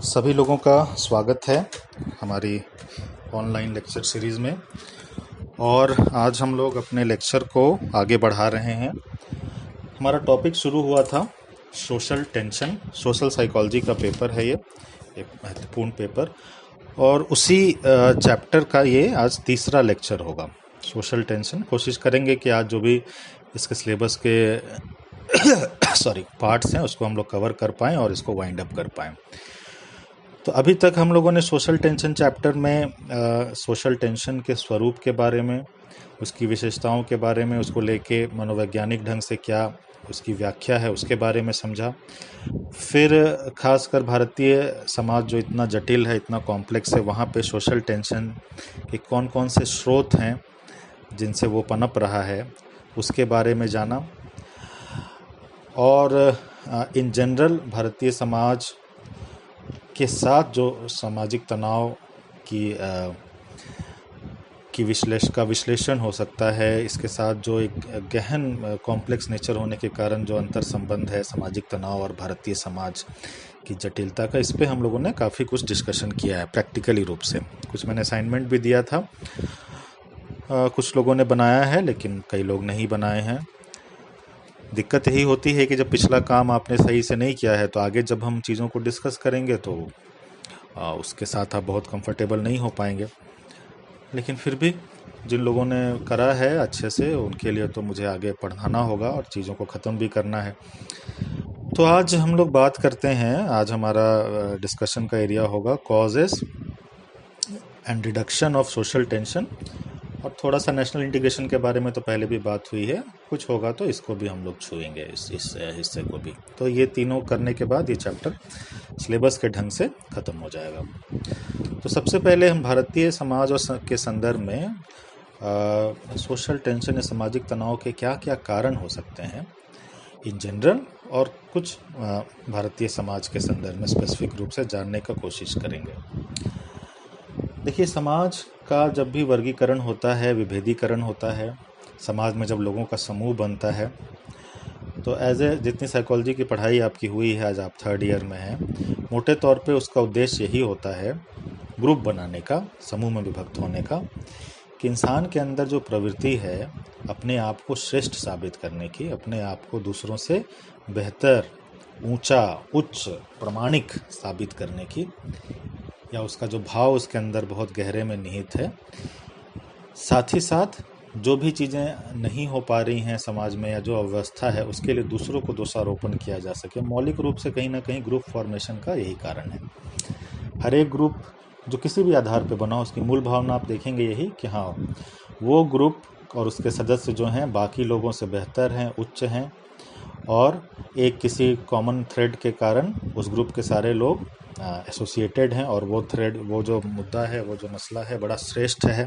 सभी लोगों का स्वागत है हमारी ऑनलाइन लेक्चर सीरीज़ में। और आज हम लोग अपने लेक्चर को आगे बढ़ा रहे हैं। हमारा टॉपिक शुरू हुआ था सोशल टेंशन, सोशल साइकोलॉजी का पेपर है ये, एक महत्वपूर्ण पेपर, और उसी चैप्टर का ये आज तीसरा लेक्चर होगा, सोशल टेंशन। कोशिश करेंगे कि आज जो भी इसके सिलेबस के पार्ट्स हैं उसको हम लोग कवर कर पाएँ और इसको वाइंड अप कर पाएँ। तो अभी तक हम लोगों ने सोशल टेंशन चैप्टर में सोशल टेंशन के स्वरूप के बारे में, उसकी विशेषताओं के बारे में, उसको लेके मनोवैज्ञानिक ढंग से क्या उसकी व्याख्या है उसके बारे में समझा। फिर खासकर भारतीय समाज जो इतना जटिल है, इतना कॉम्प्लेक्स है, वहाँ पे सोशल टेंशन के कौन कौन से स्रोत हैं जिनसे वो पनप रहा है उसके बारे में जाना। और इन जनरल भारतीय समाज के साथ जो सामाजिक तनाव की विश्लेषण हो सकता है, इसके साथ जो एक गहन कॉम्प्लेक्स नेचर होने के कारण जो अंतर संबंध है सामाजिक तनाव और भारतीय समाज की जटिलता का, इस पे हम लोगों ने काफ़ी कुछ डिस्कशन किया है प्रैक्टिकली रूप से। कुछ मैंने असाइनमेंट भी दिया था, कुछ लोगों ने बनाया है लेकिन कई लोग नहीं बनाए हैं। दिक्कत यही होती है कि जब पिछला काम आपने सही से नहीं किया है तो आगे जब हम चीज़ों को डिस्कस करेंगे तो उसके साथ आप बहुत कंफर्टेबल नहीं हो पाएंगे। लेकिन फिर भी जिन लोगों ने करा है अच्छे से, उनके लिए तो मुझे आगे पढ़ाना होगा और चीज़ों को ख़त्म भी करना है। तो आज हम लोग बात करते हैं, आज हमारा डिस्कशन का एरिया होगा causes and reduction of social tension, और थोड़ा सा नेशनल इंटीग्रेशन के बारे में तो पहले भी बात हुई है, कुछ होगा तो इसको भी हम लोग छुएंगे, इस हिस्से को भी। तो ये तीनों करने के बाद ये चैप्टर सिलेबस के ढंग से ख़त्म हो जाएगा। तो सबसे पहले हम भारतीय समाज और के संदर्भ में सोशल टेंशन या सामाजिक तनाव के क्या क्या कारण हो सकते हैं इन जनरल, और कुछ भारतीय समाज के संदर्भ में स्पेसिफिक रूप से जानने का कोशिश करेंगे। देखिए, समाज का जब भी वर्गीकरण होता है, विभेदीकरण होता है, समाज में जब लोगों का समूह बनता है, तो जितनी साइकोलॉजी की पढ़ाई आपकी हुई है, आज आप 3rd ईयर में हैं, मोटे तौर पे उसका उद्देश्य यही होता है ग्रुप बनाने का, समूह में विभक्त होने का, कि इंसान के अंदर जो प्रवृत्ति है अपने आप को श्रेष्ठ साबित करने की, अपने आप को दूसरों से बेहतर, ऊंचा, उच्च, प्रामाणिक साबित करने की, या उसका जो भाव उसके अंदर बहुत गहरे में निहित है, साथ ही साथ जो भी चीज़ें नहीं हो पा रही हैं समाज में या जो अव्यवस्था है उसके लिए दूसरों को दोषारोपण किया जा सके, मौलिक रूप से कहीं ना कहीं ग्रुप फॉर्मेशन का यही कारण है। हर एक ग्रुप जो किसी भी आधार पर बना, उसकी मूल भावना आप देखेंगे यही कि हाँ, वो ग्रुप और उसके सदस्य जो हैं बाकी लोगों से बेहतर हैं, उच्च हैं, और एक किसी कॉमन थ्रेड के कारण उस ग्रुप के सारे लोग एसोसिएटेड हैं, और वो थ्रेड, वो जो मुद्दा है, वो जो मसला है बड़ा श्रेष्ठ है,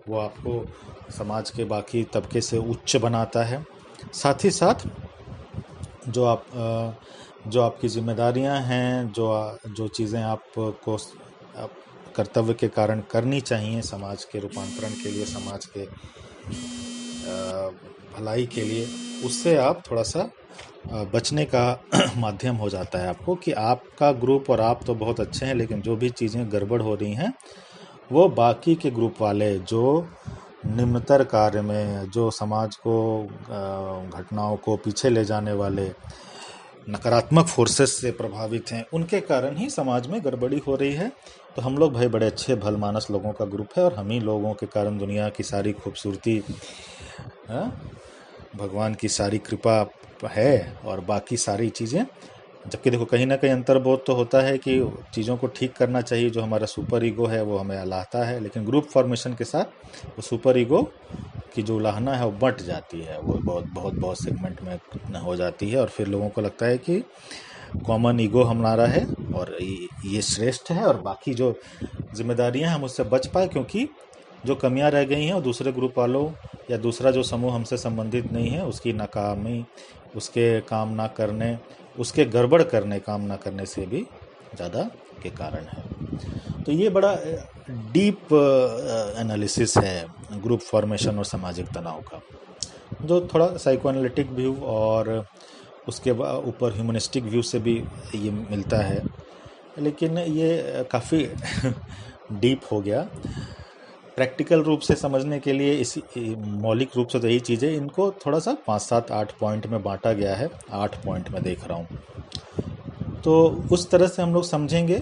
वो आपको समाज के बाकी तबके से उच्च बनाता है। साथ ही साथ जो आपकी जिम्मेदारियां हैं, जो चीज़ें आपको कर्तव्य के कारण करनी चाहिए समाज के रूपांतरण के लिए, समाज के भलाई के लिए, उससे आप थोड़ा सा बचने का माध्यम हो जाता है आपको, कि आपका ग्रुप और आप तो बहुत अच्छे हैं, लेकिन जो भी चीज़ें गड़बड़ हो रही हैं वो बाकी के ग्रुप वाले जो निम्नतर कार्य में, जो समाज को, घटनाओं को पीछे ले जाने वाले नकारात्मक फोर्सेस से प्रभावित हैं, उनके कारण ही समाज में गड़बड़ी हो रही है। तो हम लोग भाई बड़े अच्छे भलमानस लोगों का ग्रुप है, और हम ही लोगों के कारण दुनिया की सारी खूबसूरती, भगवान की सारी कृपा है, और बाकी सारी चीज़ें, जबकि देखो कहीं ना कहीं अंतर्बोध तो होता है कि चीज़ों को ठीक करना चाहिए, जो हमारा सुपर ईगो है वो हमें अलाहता है, लेकिन ग्रुप फॉर्मेशन के साथ वो सुपर ईगो की जो उलाहना है वो बंट जाती है, वो बहुत सेगमेंट में हो जाती है, और फिर लोगों को लगता है कि कॉमन ईगो हमारा है और ये श्रेष्ठ है, और बाकी जो जिम्मेदारियां हम उससे बच पाए, क्योंकि जो कमियां रह गई हैं वो दूसरे ग्रुप वालों या दूसरा जो समूह हमसे संबंधित नहीं है उसकी नाकामी, उसके काम ना करने, उसके गड़बड़ करने, काम ना करने से भी ज़्यादा के कारण है। तो ये बड़ा डीप एनालिसिस है ग्रुप फॉर्मेशन और सामाजिक तनाव का, जो थोड़ा साइको एनालिटिक व्यू और उसके ऊपर ह्यूमनिस्टिक व्यू से भी ये मिलता है। लेकिन ये काफ़ी डीप हो गया। प्रैक्टिकल रूप से समझने के लिए इसी मौलिक रूप से तो यही चीज़ें, इनको थोड़ा सा 5, 7, 8 पॉइंट में बांटा गया है। 8 पॉइंट में देख रहा हूँ, तो उस तरह से हम लोग समझेंगे,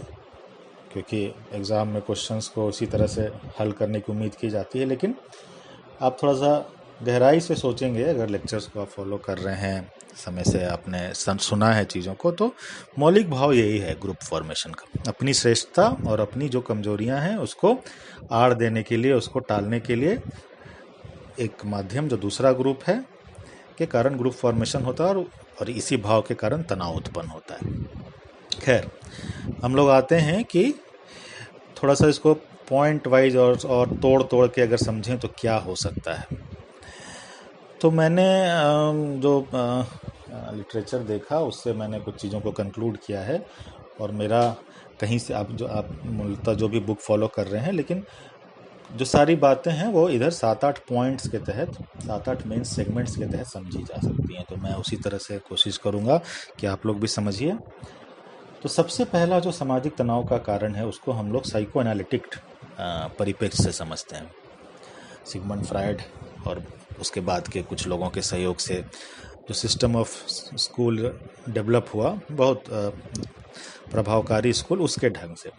क्योंकि एग्ज़ाम में क्वेश्चंस को उसी तरह से हल करने की उम्मीद की जाती है। लेकिन आप थोड़ा सा गहराई से सोचेंगे, अगर लेक्चर्स को आप फॉलो कर रहे हैं, समय से आपने सुना है चीज़ों को, तो मौलिक भाव यही है ग्रुप फॉर्मेशन का। अपनी श्रेष्ठता और अपनी जो कमजोरियां हैं उसको आड़ देने के लिए, उसको टालने के लिए एक माध्यम जो दूसरा ग्रुप है के कारण ग्रुप फॉर्मेशन होता है, और इसी भाव के कारण तनाव उत्पन्न होता है। खैर, हम लोग आते हैं कि थोड़ा सा इसको पॉइंट वाइज और तोड़ तोड़ के अगर समझें तो क्या हो सकता है। तो मैंने जो लिटरेचर देखा उससे मैंने कुछ चीज़ों को कंक्लूड किया है, और मेरा कहीं से आप मूलतः जो भी बुक फॉलो कर रहे हैं, लेकिन जो सारी बातें हैं वो इधर 7-8 पॉइंट्स के तहत, 7-8 मेन सेगमेंट्स के तहत समझी जा सकती हैं। तो मैं उसी तरह से कोशिश करूँगा कि आप लोग भी समझिए। तो सबसे पहला जो सामाजिक तनाव का कारण है उसको हम लोग साइको एनालिटिक परिप्रेक्ष्य से समझते हैं। सिगमंड फ्रायड और उसके बाद के कुछ लोगों के सहयोग से जो सिस्टम ऑफ स्कूल डेवलप हुआ, बहुत प्रभावकारी स्कूल, उसके ढंग से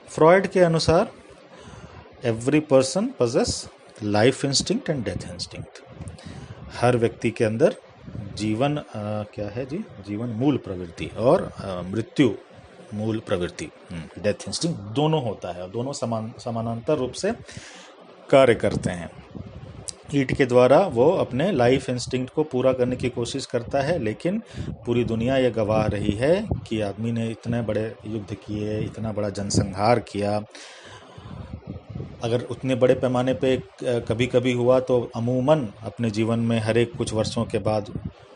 फ्रॉयड के अनुसार every person possess life instinct and death instinct. हर व्यक्ति के अंदर जीवन क्या है जी, जीवन मूल प्रवृत्ति और मृत्यु मूल प्रवृत्ति, डेथ इंस्टिंक्ट, दोनों होता है और दोनों समानांतर रूप से कार्य करते हैं। ईट के द्वारा वो अपने लाइफ इंस्टिंक्ट को पूरा करने की कोशिश करता है, लेकिन पूरी दुनिया ये गवाह रही है कि आदमी ने इतने बड़े युद्ध किए, इतना बड़ा जनसंहार किया। अगर उतने बड़े पैमाने पे कभी कभी हुआ तो अमूमन अपने जीवन में हर एक कुछ वर्षों के बाद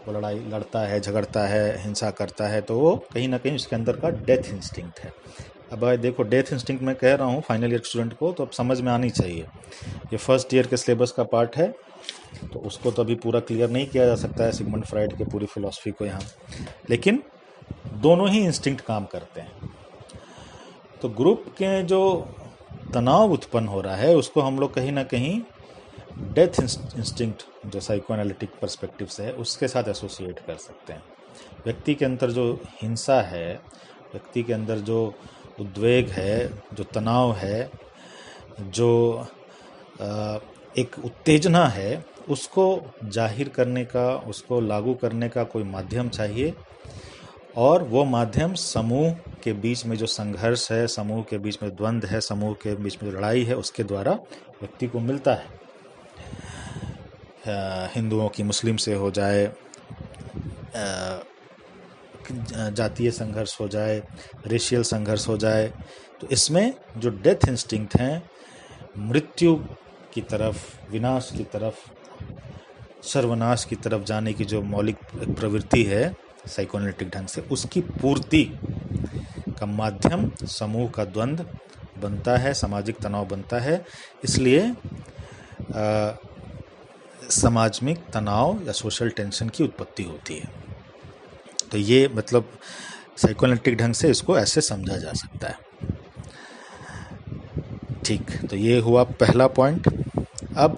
वो लड़ाई लड़ता है, झगड़ता है, हिंसा करता है, तो वो कहीं ना कहीं उसके अंदर का डेथ इंस्टिंक्ट है। अब देखो, डेथ इंस्टिंक्ट मैं कह रहा हूँ फाइनल ईयर स्टूडेंट को, तो अब समझ में आनी चाहिए। ये फर्स्ट ईयर के सिलेबस का पार्ट है, तो उसको तो अभी पूरा क्लियर नहीं किया जा सकता है सिगमंड फ्रायड की पूरी फिलॉसफी को यहाँ, लेकिन दोनों ही इंस्टिंक्ट काम करते हैं। तो ग्रुप के जो तनाव उत्पन्न हो रहा है उसको हम लोग कहीं ना कहीं डेथ इंस्टिंक्ट जो साइको एनालिटिक पर्सपेक्टिव से है उसके साथ एसोसिएट कर सकते हैं। व्यक्ति के अंदर जो हिंसा है, व्यक्ति के अंदर जो उद्वेग है, जो तनाव है, जो एक उत्तेजना है, उसको जाहिर करने का, उसको लागू करने का कोई माध्यम चाहिए, और वो माध्यम समूह के बीच में जो संघर्ष है, समूह के बीच में द्वंद्व है, समूह के बीच में लड़ाई है, उसके द्वारा व्यक्ति को मिलता है। हिंदुओं की मुस्लिम से हो जाए, जातीय संघर्ष हो जाए, रेशियल संघर्ष हो जाए, तो इसमें जो डेथ इंस्टिंक्ट हैं, मृत्यु की तरफ, विनाश की तरफ, सर्वनाश की तरफ जाने की जो मौलिक प्रवृत्ति है साइकोएनालिटिक ढंग से, उसकी पूर्ति का माध्यम समूह का द्वंद्व बनता है, सामाजिक तनाव बनता है। इसलिए सामाजिक तनाव या सोशल टेंशन की उत्पत्ति होती है। तो ये मतलब साइकोएनालिटिक ढंग से इसको ऐसे समझा जा सकता है। ठीक, तो ये हुआ पहला पॉइंट। अब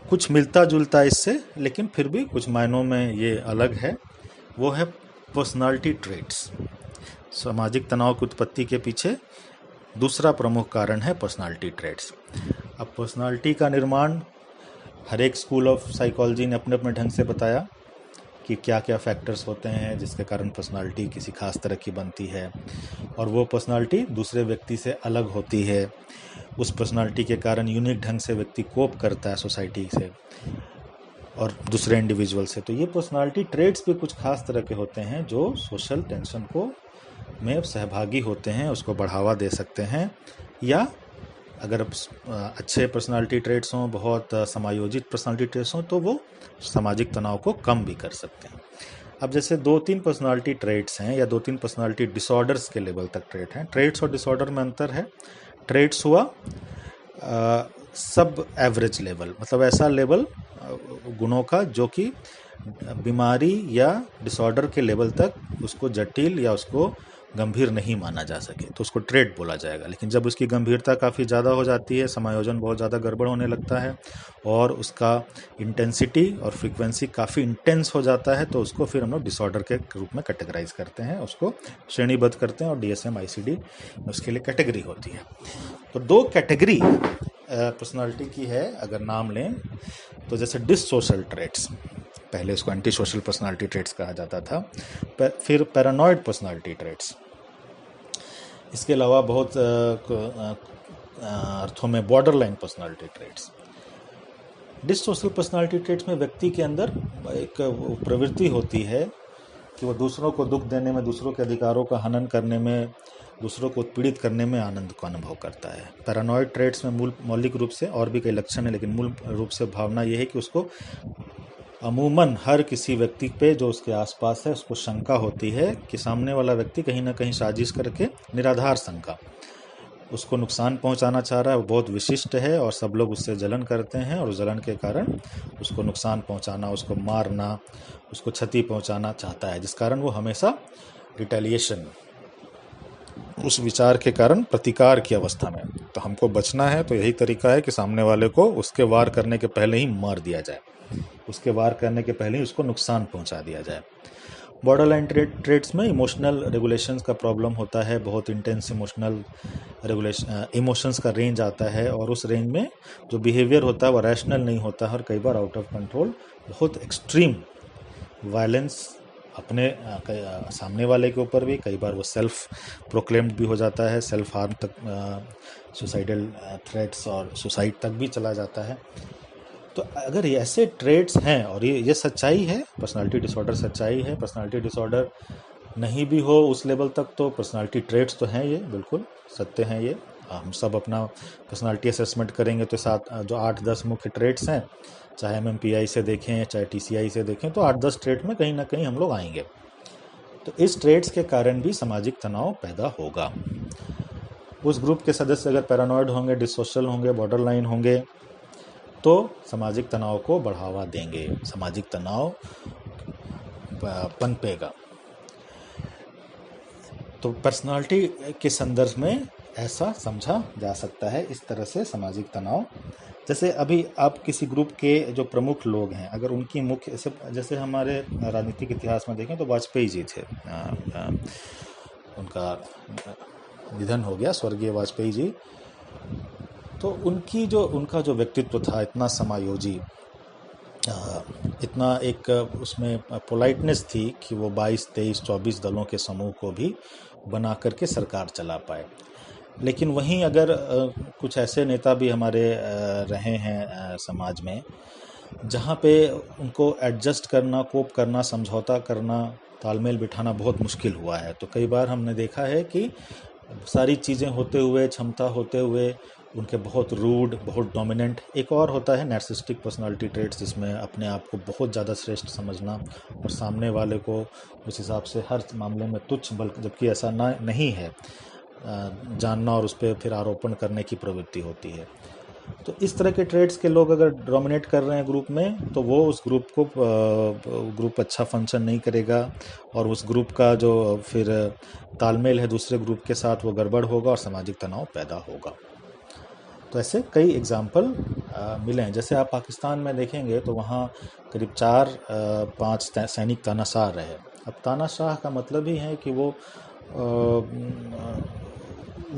कुछ मिलता जुलता इससे, लेकिन फिर भी कुछ मायनों में ये अलग है, वो है पर्सनालिटी ट्रेट्स। सामाजिक तनाव की उत्पत्ति के पीछे दूसरा प्रमुख कारण है पर्सनालिटी ट्रेट्स। अब पर्सनालिटी का निर्माण हर एक स्कूल ऑफ साइकोलॉजी ने अपने अपने ढंग से बताया कि क्या क्या फैक्टर्स होते हैं जिसके कारण पर्सनालिटी किसी खास तरह की बनती है, और वो पर्सनालिटी दूसरे व्यक्ति से अलग होती है। उस पर्सनालिटी के कारण यूनिक ढंग से व्यक्ति कोप करता है सोसाइटी से और दूसरे इंडिविजुअल से। तो ये पर्सनालिटी ट्रेट्स भी कुछ खास तरह के होते हैं जो सोशल टेंशन को में सहभागी होते हैं, उसको बढ़ावा दे सकते हैं, या अगर अच्छे पर्सनालिटी ट्रेट्स हों, बहुत समायोजित पर्सनालिटी ट्रेट्स हों, तो वो सामाजिक तनाव को कम भी कर सकते हैं। अब जैसे 2-3 पर्सनालिटी ट्रेट्स हैं या 2-3 पर्सनालिटी डिसऑर्डर्स के लेवल तक ट्रेट हैं। ट्रेट्स और डिसऑर्डर में अंतर है। ट्रेट्स हुआ सब एवरेज लेवल, मतलब ऐसा लेवल गुणों का जो कि बीमारी या डिसऑर्डर के लेवल तक उसको जटिल या उसको गंभीर नहीं माना जा सके तो उसको ट्रेट बोला जाएगा। लेकिन जब उसकी गंभीरता काफ़ी ज़्यादा हो जाती है, समायोजन बहुत ज़्यादा गड़बड़ होने लगता है और उसका इंटेंसिटी और फ्रीक्वेंसी काफ़ी इंटेंस हो जाता है, तो उसको फिर हम लोग डिसऑर्डर के रूप में कैटेगराइज करते हैं, उसको श्रेणीबद्ध करते हैं और DSM ICD उसके लिए कैटेगरी होती है। तो 2 कैटेगरी पर्सनालिटी की है अगर नाम लें तो, जैसे डिसोशल ट्रेट्स, पहले इसको एंटी सोशल पर्सनालिटी ट्रेट्स कहा जाता था, फिर पैरानॉइड पर्सनालिटी ट्रेट्स, इसके अलावा बहुत अर्थों में border line personality traits. Dissocial personality traits में व्यक्ति के अंदर एक प्रवृत्ति होती है कि वो दूसरों को दुख देने में, दूसरों के अधिकारों का हनन करने में, दूसरों को उत्पीड़ित करने में आनंद का अनुभव करता है। पैरानॉइड ट्रेट्स में मौलिक रूप से और भी कई लक्षण है, लेकिन मूल रूप से भावना यह है कि उसको अमूमन हर किसी व्यक्ति पे जो उसके आसपास है उसको शंका होती है कि सामने वाला व्यक्ति कहीं ना कहीं साजिश करके, निराधार शंका, उसको नुकसान पहुंचाना चाह रहा है। वो बहुत विशिष्ट है और सब लोग उससे जलन करते हैं और जलन के कारण उसको नुकसान पहुंचाना, उसको मारना, उसको क्षति पहुंचाना चाहता है, जिस कारण वो हमेशा रिटेलिएशन, उस विचार के कारण प्रतिकार की अवस्था में। तो हमको बचना है तो यही तरीका है कि सामने वाले को उसके वार करने के पहले ही मार दिया जाए, उसके वार करने के पहले ही उसको नुकसान पहुंचा दिया जाए। बॉर्डर लाइन ट्रेट्स में इमोशनल रेगुलेशंस का प्रॉब्लम होता है, बहुत इंटेंस इमोशनल रेगुलेशन, इमोशंस का रेंज आता है और उस रेंज में जो बिहेवियर होता है वो रैशनल नहीं होता है और कई बार आउट ऑफ कंट्रोल, बहुत एक्सट्रीम वायलेंस अपने सामने वाले के ऊपर भी, कई बार वो सेल्फ प्रोक्लेम्ड भी हो जाता है, सेल्फ हार्म तक, सुसाइडल थ्रेट्स और सुसाइड तक भी चला जाता है। तो अगर ये ऐसे ट्रेट्स हैं और ये सच्चाई है, पर्सनालिटी डिसऑर्डर सच्चाई है, पर्सनालिटी डिसऑर्डर नहीं भी हो उस लेवल तक तो पर्सनालिटी ट्रेट्स तो हैं, ये बिल्कुल सत्य हैं। ये हम सब अपना पर्सनालिटी असेसमेंट करेंगे तो जो 8-10 मुख्य ट्रेट्स हैं, चाहे MMPI से देखें चाहे TCI से देखें, तो 8-10 ट्रेट में कहीं ना कहीं हम लोग आएंगे। तो इस ट्रेट्स के कारण भी सामाजिक तनाव पैदा होगा। उस ग्रुप के सदस्य अगर पैरानॉइड होंगे, डिसोशल होंगे, बॉर्डर लाइन होंगे तो सामाजिक तनाव को बढ़ावा देंगे, सामाजिक तनाव पनपेगा। तो पर्सनालिटी के संदर्भ में ऐसा समझा जा सकता है, इस तरह से सामाजिक तनाव। जैसे अभी आप किसी ग्रुप के जो प्रमुख लोग हैं, अगर उनकी मुख्य, जैसे हमारे राजनीतिक इतिहास में देखें तो वाजपेयी जी थे, उनका निधन हो गया, स्वर्गीय वाजपेयी जी। तो उनका जो व्यक्तित्व था, इतना समायोजी, इतना एक उसमें पोलाइटनेस थी कि वो 22, 23, 24 दलों के समूह को भी बना करके सरकार चला पाए। लेकिन वहीं अगर कुछ ऐसे नेता भी हमारे रहे हैं समाज में, जहाँ पे उनको एडजस्ट करना, कोप करना, समझौता करना, तालमेल बिठाना बहुत मुश्किल हुआ है। तो कई बार हमने देखा है कि सारी चीज़ें होते हुए, क्षमता होते हुए, उनके बहुत रूड, बहुत डोमिनेंट। एक और होता है नार्सिसिस्टिक पर्सनालिटी ट्रेट्स, जिसमें अपने आप को बहुत ज़्यादा श्रेष्ठ समझना और सामने वाले को उस हिसाब से हर मामले में तुच्छ, बल्कि जबकि ऐसा नहीं है, जानना और उस पर फिर आरोपण करने की प्रवृत्ति होती है। तो इस तरह के ट्रेड्स के लोग अगर डोमिनेट कर रहे हैं ग्रुप में, तो वो उस ग्रुप अच्छा फंक्शन नहीं करेगा और उस ग्रुप का जो फिर तालमेल है दूसरे ग्रुप के साथ, वो गड़बड़ होगा और सामाजिक तनाव पैदा होगा। तो ऐसे कई एग्जाम्पल मिले हैं। जैसे आप पाकिस्तान में देखेंगे तो वहाँ करीब 4-5 सैनिक तानाशाह रहे। अब तानाशाह का मतलब ही है कि वो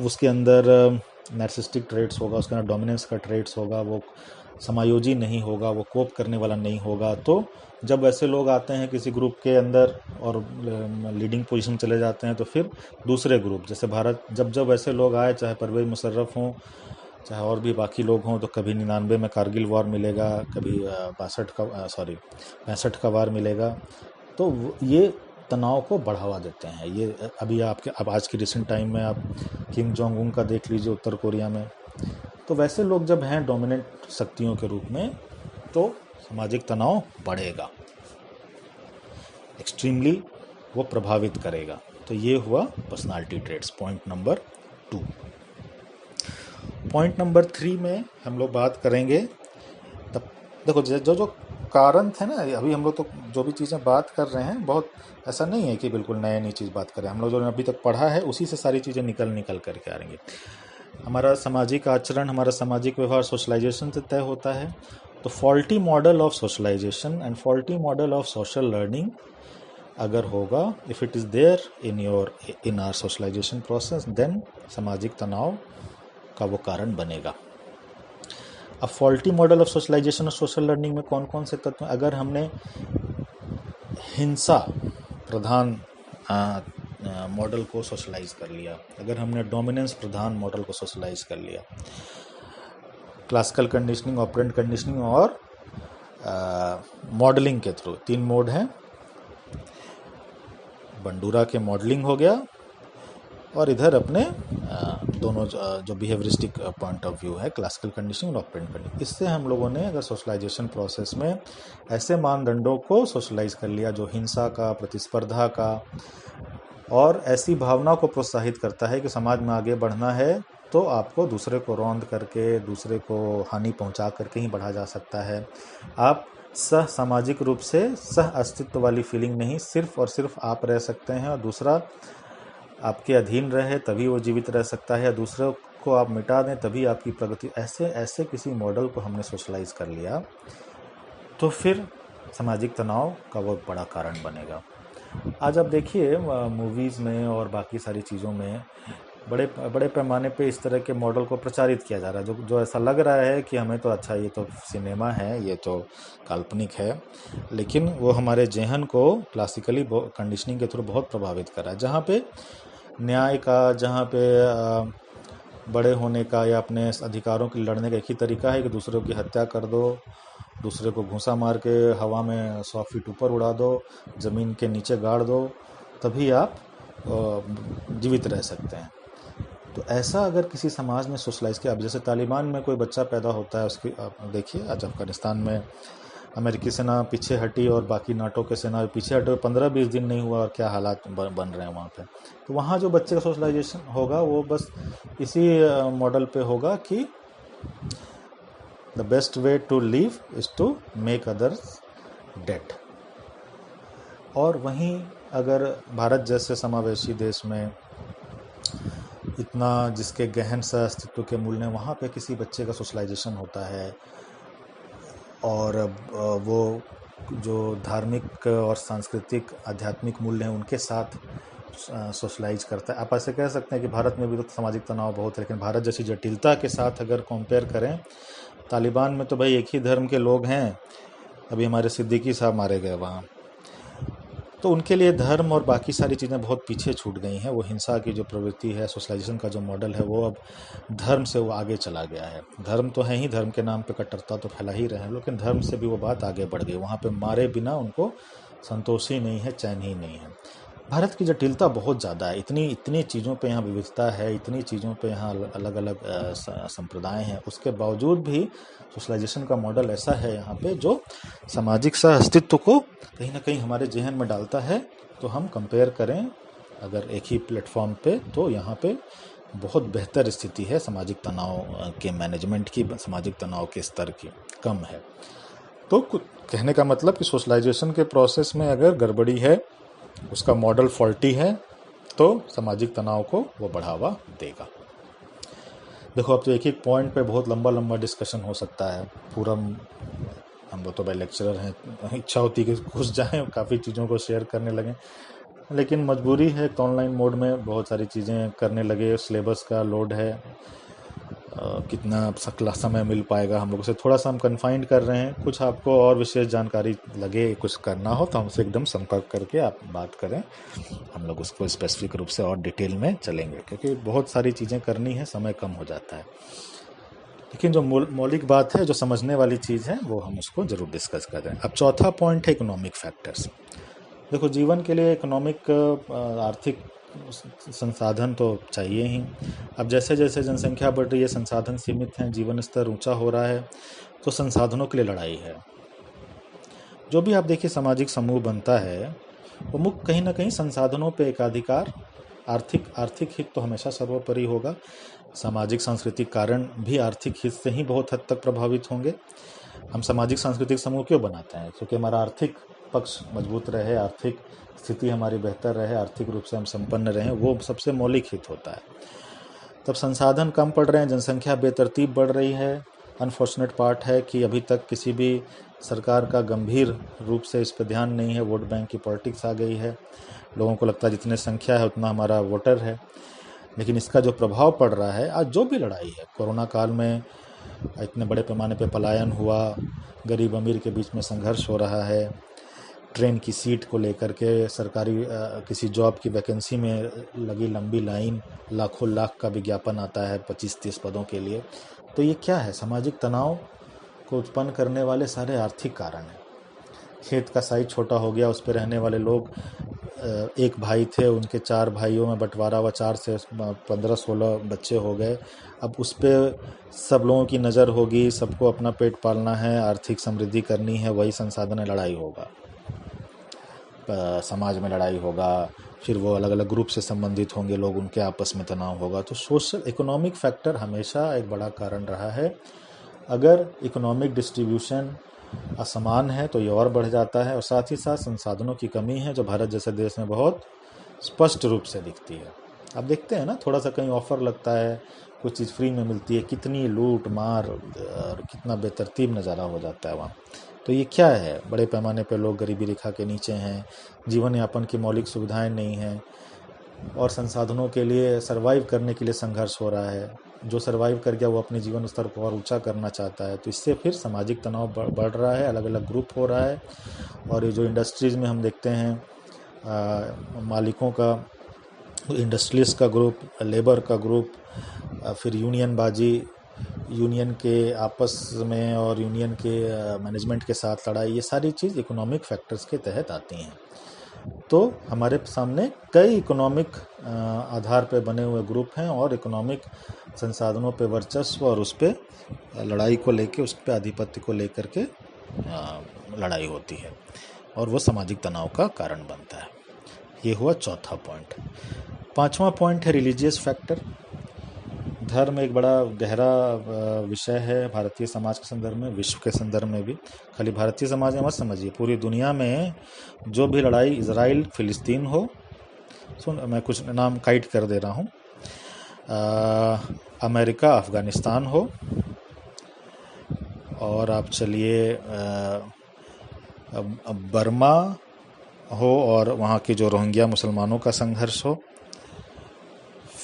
उसके अंदर नार्सिसिस्टिक ट्रेट्स होगा, उसके अंदर डोमिनेंस का ट्रेट्स होगा, वो समायोजी नहीं होगा, वो कोप करने वाला नहीं होगा। तो जब ऐसे लोग आते हैं किसी ग्रुप के अंदर और लीडिंग पोजीशन चले जाते हैं, तो फिर दूसरे ग्रुप, जैसे भारत, जब ऐसे लोग आए, चाहे परवेज मुशर्रफ हों, चाहे और भी बाकी लोग हों, तो कभी 99 में कारगिल वॉर मिलेगा, कभी 65 का वार मिलेगा। तो ये तनाव को बढ़ावा देते हैं। ये अभी अब आज की रिसेंट टाइम में आप किम जोंग उन का देख लीजिए, उत्तर कोरिया में। तो वैसे लोग जब हैं डोमिनेंट शक्तियों के रूप में, तो सामाजिक तनाव बढ़ेगा, एक्सट्रीमली वो प्रभावित करेगा। तो ये हुआ personality traits, point number 2। Point number 3 में हम लोग बात करेंगे, तब देखो जो कारण थे ना, अभी हम लोग तो जो भी चीज़ें बात कर रहे हैं बहुत ऐसा नहीं है कि बिल्कुल नई नई चीज़ बात करें। हम लोग जो अभी तक पढ़ा है उसी से सारी चीज़ें निकल निकल करके आ रही हैं। हमारा सामाजिक आचरण, हमारा सामाजिक व्यवहार सोशलाइजेशन से तय होता है। तो faulty model of socialisation and faulty model of social learning अगर होगा, if it is there in our socialisation process, then सामाजिक तनाव का वो कारण बनेगा। अब फॉल्टी मॉडल ऑफ सोशलाइजेशन और सोशल लर्निंग में कौन कौन से तत्व हैं? अगर हमने हिंसा प्रधान मॉडल को सोशलाइज कर लिया, अगर हमने डोमिनेंस प्रधान मॉडल को सोशलाइज कर लिया, क्लासिकल कंडीशनिंग, ऑपरेंट कंडीशनिंग और मॉडलिंग के थ्रू, 3 मोड हैं। बंडूरा के मॉडलिंग हो गया और इधर अपने दोनों जो बिहेवियरिस्टिक पॉइंट ऑफ व्यू है, क्लासिकल कंडीशनिंग और ऑपरेंट कंडीशनिंग। इससे हम लोगों ने अगर सोशलाइजेशन प्रोसेस में ऐसे मानदंडों को सोशलाइज कर लिया जो हिंसा का, प्रतिस्पर्धा का और ऐसी भावना को प्रोत्साहित करता है कि समाज में आगे बढ़ना है तो आपको दूसरे को रौंद करके, दूसरे को हानि पहुंचा करके ही बढ़ा जा सकता है। आप सह सामाजिक रूप से सह अस्तित्व वाली फीलिंग नहीं, सिर्फ और सिर्फ आप रह सकते हैं और दूसरा आपके अधीन रहे तभी वो जीवित रह सकता है, दूसरों को आप मिटा दें तभी आपकी प्रगति। ऐसे ऐसे किसी मॉडल को हमने सोशलाइज कर लिया तो फिर सामाजिक तनाव का वो बड़ा कारण बनेगा। आज आप देखिए मूवीज़ में और बाकी सारी चीज़ों में बड़े बड़े पैमाने पे इस तरह के मॉडल को प्रचारित किया जा रहा है, जो ऐसा लग रहा है कि हमें तो अच्छा ये तो सिनेमा है, ये तो काल्पनिक है, लेकिन वो हमारे जेहन को क्लासिकली कंडीशनिंग के थ्रू बहुत प्रभावित कर रहा है। जहाँ पे न्याय का, जहाँ पे बड़े होने का या अपने अधिकारों के लड़ने का एक ही तरीका है कि दूसरों की हत्या कर दो, दूसरे को घूंसा मार के हवा में 100 फीट ऊपर उड़ा दो, ज़मीन के नीचे गाड़ दो, तभी आप जीवित रह सकते हैं। तो ऐसा अगर किसी समाज ने सोशलाइज किया, अब जैसे तालिबान में कोई बच्चा पैदा होता है, उसकी आप देखिए आज अफगानिस्तान में अमेरिकी सेना पीछे हटी और बाकी नाटो के सेना पीछे हटे, 15-20 दिन नहीं हुआ और क्या हालात बन रहे हैं वहाँ पे। तो वहाँ जो बच्चे का सोशलाइजेशन होगा वो बस इसी मॉडल पे होगा कि the best way to live is to make others dead. और वहीं अगर भारत जैसे समावेशी देश में इतना जिसके गहन सह अस्तित्व के मूल्य, वहाँ पे किसी बच्चे का सोशलाइजेशन होता है और वो जो धार्मिक और सांस्कृतिक आध्यात्मिक मूल्य हैं उनके साथ सोशलाइज करता है। आप ऐसे कह सकते हैं कि भारत में भी तो सामाजिक तनाव बहुत है, लेकिन भारत जैसी जटिलता के साथ अगर कंपेयर करें, तालिबान में तो भाई एक ही धर्म के लोग हैं, अभी हमारे सिद्दीकी साहब मारे गए वहाँ, तो उनके लिए धर्म और बाकी सारी चीज़ें बहुत पीछे छूट गई हैं। वो हिंसा की जो प्रवृत्ति है, सोशलाइजेशन का जो मॉडल है, वो अब धर्म से वो आगे चला गया है। धर्म तो है ही, धर्म के नाम पे कट्टरता तो फैला ही रहे हैं, लेकिन धर्म से भी वो बात आगे बढ़ गई। वहाँ पे मारे बिना उनको संतोष ही नहीं है, चैन ही नहीं है। भारत की जटिलता बहुत ज़्यादा है, इतनी चीज़ों पे यहाँ विविधता है, इतनी चीज़ों पे यहाँ अलग अलग संप्रदाय हैं, उसके बावजूद भी सोशलाइजेशन का मॉडल ऐसा है यहाँ पे जो सामाजिक सह अस्तित्व को कहीं ना कहीं हमारे जेहन में डालता है। तो हम कंपेयर करें अगर एक ही प्लेटफॉर्म पे, तो यहाँ पे बहुत बेहतर स्थिति है सामाजिक तनाव के मैनेजमेंट की, सामाजिक तनाव के स्तर की कम है। तो कहने का मतलब कि सोशलाइजेशन के प्रोसेस में अगर गड़बड़ी है, उसका मॉडल फॉल्टी है, तो सामाजिक तनाव को वो बढ़ावा देगा। देखो अब तो एक एक पॉइंट पे बहुत लंबा लंबा डिस्कशन हो सकता है, पूरा हम लोग तो भाई लेक्चरर हैं, इच्छा होती है कि घुस जाएं, काफ़ी चीज़ों को शेयर करने लगें, लेकिन मजबूरी है तो ऑनलाइन मोड में बहुत सारी चीज़ें करने लगे, सिलेबस का लोड है, कितना समय मिल पाएगा हम लोगों से, थोड़ा सा हम कन्फाइंड कर रहे हैं। कुछ आपको और विशेष जानकारी लगे, कुछ करना हो तो हमसे एकदम संपर्क करके आप बात करें, हम लोग उसको स्पेसिफिक रूप से और डिटेल में चलेंगे, क्योंकि बहुत सारी चीज़ें करनी है, समय कम हो जाता है। लेकिन जो मौलिक बात है, जो समझने वाली चीज़ है, वो हम उसको ज़रूर डिस्कस कर रहे हैं। अब चौथा पॉइंट है इकोनॉमिक फैक्टर्स। देखो जीवन के लिए इकोनॉमिक आर्थिक संसाधन तो चाहिए ही। अब जैसे जैसे जनसंख्या बढ़ रही है, संसाधन सीमित हैं, जीवन स्तर ऊंचा हो रहा है, तो संसाधनों के लिए लड़ाई है। जो भी आप देखिए सामाजिक समूह बनता है, वो मुख्य कहीं ना कहीं संसाधनों पे एकाधिकार, आर्थिक हित तो हमेशा सर्वोपरि होगा। सामाजिक सांस्कृतिक कारण भी आर्थिक हित से ही बहुत हद तक प्रभावित होंगे। हम सामाजिक सांस्कृतिक समूह क्यों बनाते हैं? क्योंकि हमारा आर्थिक पक्ष मजबूत रहे, आर्थिक स्थिति हमारी बेहतर रहे, आर्थिक रूप से हम संपन्न रहें, वो सबसे मौलिक हित होता है। तब संसाधन कम पड़ रहे हैं, जनसंख्या बेतरतीब बढ़ रही है। अनफॉर्चुनेट पार्ट है कि अभी तक किसी भी सरकार का गंभीर रूप से इस पर ध्यान नहीं है। वोट बैंक की पॉलिटिक्स आ गई है। लोगों को लगता है जितने संख्या है उतना हमारा वोटर है, लेकिन इसका जो प्रभाव पड़ रहा है, आज जो भी लड़ाई है, कोरोना काल में इतने बड़े पैमाने पे पलायन हुआ, गरीब अमीर के बीच में संघर्ष हो रहा है, ट्रेन की सीट को लेकर के सरकारी किसी जॉब की वैकेंसी में लगी लंबी लाइन, लाखों लाख का विज्ञापन आता है 25-30 पदों के लिए। तो ये क्या है? सामाजिक तनाव को उत्पन्न करने वाले सारे आर्थिक कारण हैं। खेत का साइज छोटा हो गया, उस पर रहने वाले लोग, एक भाई थे, उनके 4 भाइयों में बंटवारा हुआ, 4 से 15-16 बच्चे हो गए। अब उस पर सब लोगों की नज़र होगी, सबको अपना पेट पालना है, आर्थिक समृद्धि करनी है, वही संसाधन है, लड़ाई होगा, समाज में लड़ाई होगा, फिर वो अलग अलग ग्रुप से संबंधित होंगे लोग, उनके आपस में तनाव होगा। तो सोशल इकोनॉमिक फैक्टर हमेशा एक बड़ा कारण रहा है। अगर इकोनॉमिक डिस्ट्रीब्यूशन असमान है तो ये और बढ़ जाता है, और साथ ही साथ संसाधनों की कमी है जो भारत जैसे देश में बहुत स्पष्ट रूप से दिखती है। आप देखते हैं ना, थोड़ा सा कहीं ऑफर लगता है, कुछ चीज़ फ्री में मिलती है, कितनी लूट मार और कितना बेतरतीब नज़ारा हो जाता है वहाँ। तो ये क्या है? बड़े पैमाने पर लोग गरीबी रेखा के नीचे हैं, जीवन यापन की मौलिक सुविधाएं नहीं हैं, और संसाधनों के लिए सर्वाइव करने के लिए संघर्ष हो रहा है। जो सर्वाइव कर गया वो अपने जीवन स्तर को और ऊंचा करना चाहता है, तो इससे फिर सामाजिक तनाव बढ़ रहा है, अलग अलग ग्रुप हो रहा है। और ये जो इंडस्ट्रीज़ में हम देखते हैं, मालिकों का, इंडस्ट्रियलिस्ट का ग्रुप, लेबर का ग्रुप, फिर यूनियन बाजी, यूनियन के आपस में और यूनियन के मैनेजमेंट के साथ लड़ाई, ये सारी चीज़ इकोनॉमिक फैक्टर्स के तहत आती हैं। तो हमारे सामने कई इकोनॉमिक आधार पर बने हुए ग्रुप हैं, और इकोनॉमिक संसाधनों पे वर्चस्व और उस पर लड़ाई को लेके, उस पर आधिपत्य को लेकर के लड़ाई होती है, और वो सामाजिक तनाव का कारण बनता है। ये हुआ चौथा पॉइंट। पांचवा पॉइंट है रिलीजियस फैक्टर। धर्म एक बड़ा गहरा विषय है भारतीय समाज के संदर्भ में, विश्व के संदर्भ में भी। खाली भारतीय समाज में मत समझिए, पूरी दुनिया में जो भी लड़ाई इजराइल फिलिस्तीन हो, मैं कुछ नाम काइट कर दे रहा हूँ, अमेरिका अफ़गानिस्तान हो, और आप चलिए बर्मा हो और वहाँ के जो रोहिंग्या मुसलमानों का संघर्ष हो,